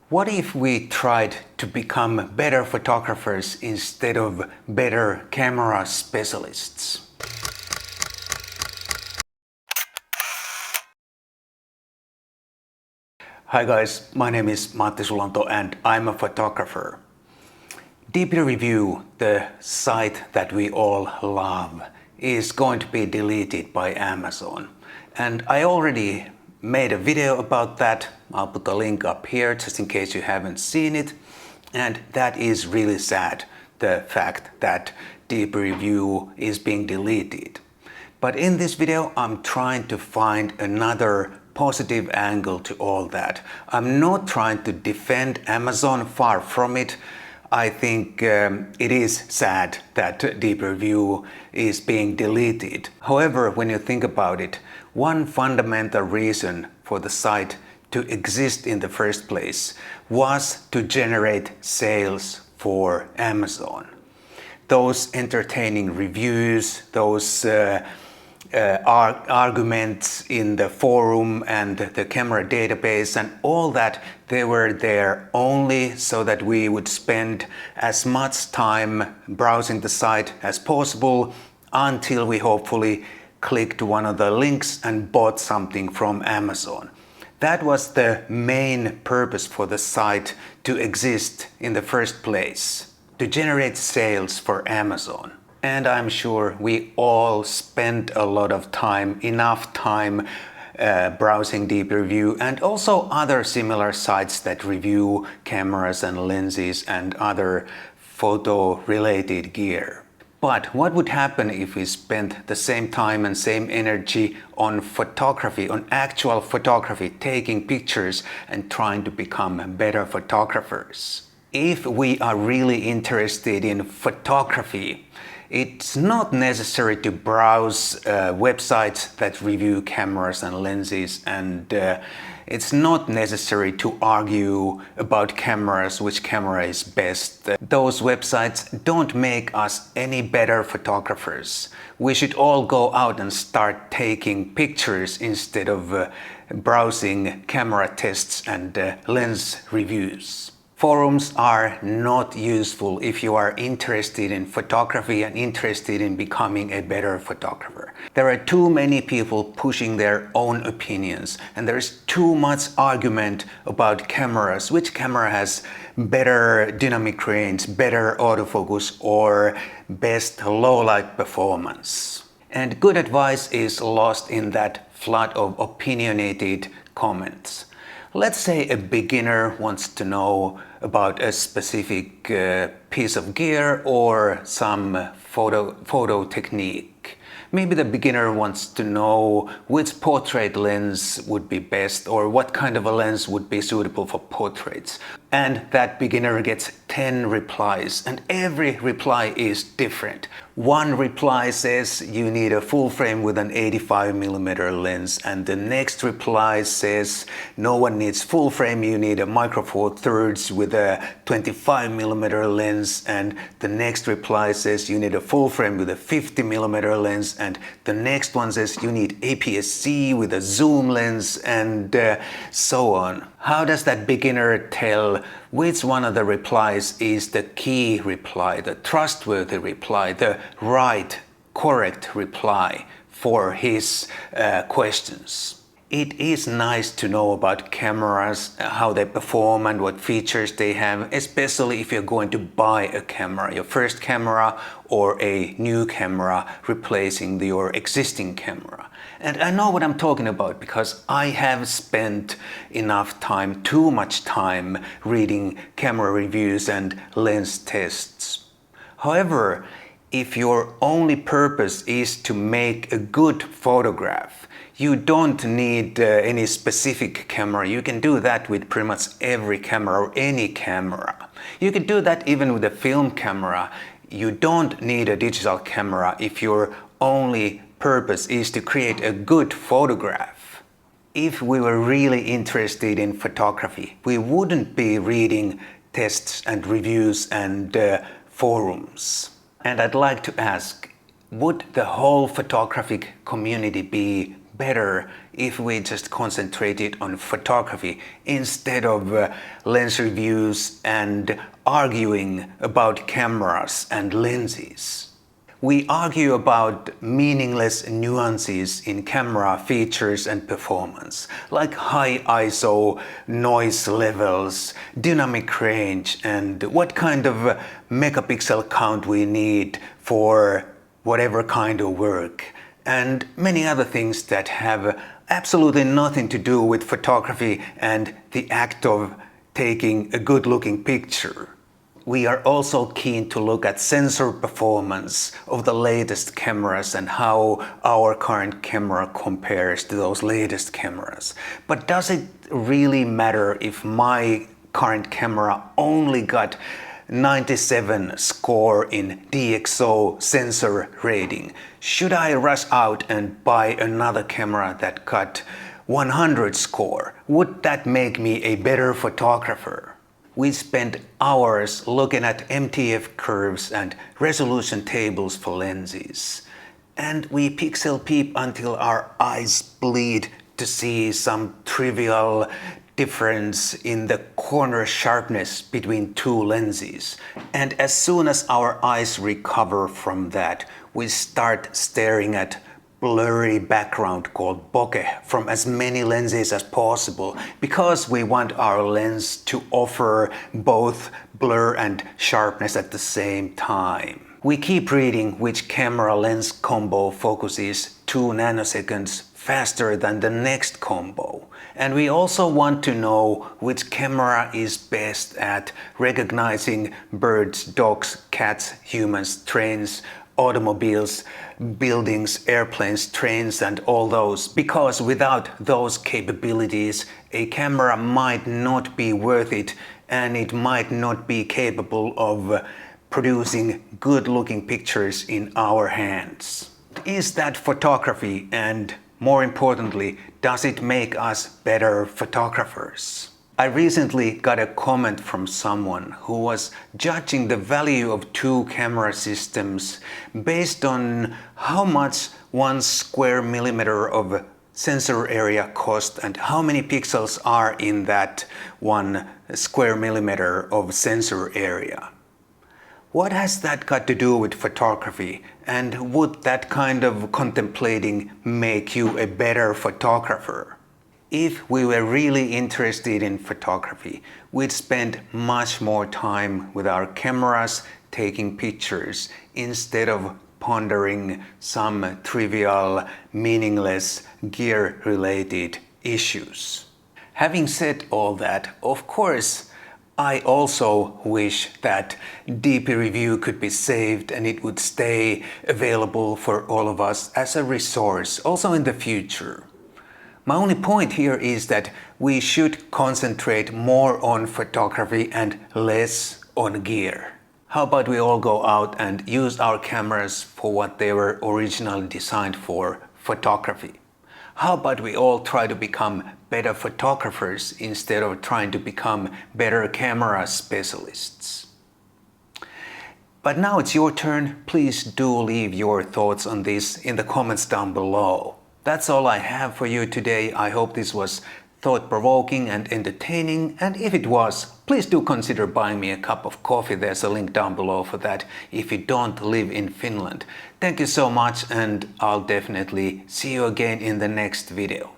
What if we tried to become better photographers instead of better camera specialists? Hi guys, my name is Matti Sulanto and I'm a photographer. DPR Review, the site that we all love, is going to be deleted by Amazon. And I already made a video about that. I'll put the link up here just in case you haven't seen it. And that is really sad, the fact that DPR Review is being deleted. But in this video, I'm trying to find another positive angle to all that. I'm not trying to defend Amazon, far from it. I think it is sad that DPR Review is being deleted. However, when you think about it, one fundamental reason for the site to exist in the first place was to generate sales for Amazon. Those entertaining reviews, those arguments in the forum and the camera database and all that, they were there only so that we would spend as much time browsing the site as possible until we hopefully clicked one of the links and bought something from Amazon. That was the main purpose for the site to exist in the first place, to generate sales for Amazon. And I'm sure we all spent a lot of time, enough time, browsing DPR Review and also other similar sites that review cameras and lenses and other photo-related gear. But what would happen if we spent the same time and same energy on photography, on actual photography, taking pictures and trying to become better photographers? If we are really interested in photography, it's not necessary to browse websites that review cameras and lenses, and it's not necessary to argue about cameras, which camera is best. Those websites don't make us any better photographers. We should all go out and start taking pictures instead of browsing camera tests and lens reviews. Forums are not useful if you are interested in photography and interested in becoming a better photographer. There are too many people pushing their own opinions, and there's too much argument about cameras, which camera has better dynamic range, better autofocus, or best low light performance. And good advice is lost in that flood of opinionated comments. Let's say a beginner wants to know about a specific piece of gear or some photo technique. Maybe the beginner wants to know which portrait lens would be best or what kind of a lens would be suitable for portraits. And that beginner gets 10 replies and every reply is different. One reply says you need a full frame with an 85mm lens, and the next reply says no one needs full frame, you need a micro four thirds with a 25mm lens, and the next reply says you need a full frame with a 50mm lens, and the next one says you need APS-C with a zoom lens, and so on. How does that beginner tell which one of the replies is the key reply, the trustworthy reply, the right, correct reply for his questions? It is nice to know about cameras, how they perform and what features they have, especially if you're going to buy a camera, your first camera or a new camera replacing your existing camera. And I know what I'm talking about because I have spent enough time, too much time, reading camera reviews and lens tests. However, if your only purpose is to make a good photograph, you don't need any specific camera. You can do that with pretty much every camera or any camera. You can do that even with a film camera. You don't need a digital camera if your only purpose is to create a good photograph. If we were really interested in photography, we wouldn't be reading tests and reviews and forums. And I'd like to ask, would the whole photographic community be better if we just concentrated on photography instead of lens reviews and arguing about cameras and lenses. We argue about meaningless nuances in camera features and performance, like high ISO, noise levels, dynamic range, and what kind of megapixel count we need for whatever kind of work, and many other things that have absolutely nothing to do with photography and the act of taking a good-looking picture. We are also keen to look at sensor performance of the latest cameras and how our current camera compares to those latest cameras. But does it really matter if my current camera only got 97 score in DxO sensor rating? Should I rush out and buy another camera that got 100 score? Would that make me a better photographer? We spent hours looking at MTF curves and resolution tables for lenses. And we pixel peep until our eyes bleed to see some trivial difference in the corner sharpness between two lenses. And as soon as our eyes recover from that, we start staring at blurry background called bokeh from as many lenses as possible, because we want our lens to offer both blur and sharpness at the same time. We keep reading which camera lens combo focuses 2 nanoseconds faster than the next combo. And we also want to know which camera is best at recognizing birds, dogs, cats, humans, trains, automobiles, buildings, airplanes, trains, and all those, because without those capabilities, a camera might not be worth it, and it might not be capable of producing good-looking pictures in our hands. Is that photography? And more importantly, does it make us better photographers? I recently got a comment from someone who was judging the value of 2 camera systems based on how much 1 square millimeter of sensor area cost and how many pixels are in that 1 square millimeter of sensor area. What has that got to do with photography? And would that kind of contemplating make you a better photographer? If we were really interested in photography, we'd spend much more time with our cameras taking pictures instead of pondering some trivial, meaningless, gear-related issues. Having said all that, of course, I also wish that DP Review could be saved and it would stay available for all of us as a resource also in the future. My only point here is that we should concentrate more on photography and less on gear. How about we all go out and use our cameras for what they were originally designed for, photography? How about we all try to become better photographers instead of trying to become better camera specialists? But now it's your turn. Please do leave your thoughts on this in the comments down below. That's all I have for you today. I hope this was thought-provoking and entertaining, and if it was, please do consider buying me a cup of coffee. There's a link down below for that if you don't live in Finland. Thank you so much, and I'll definitely see you again in the next video.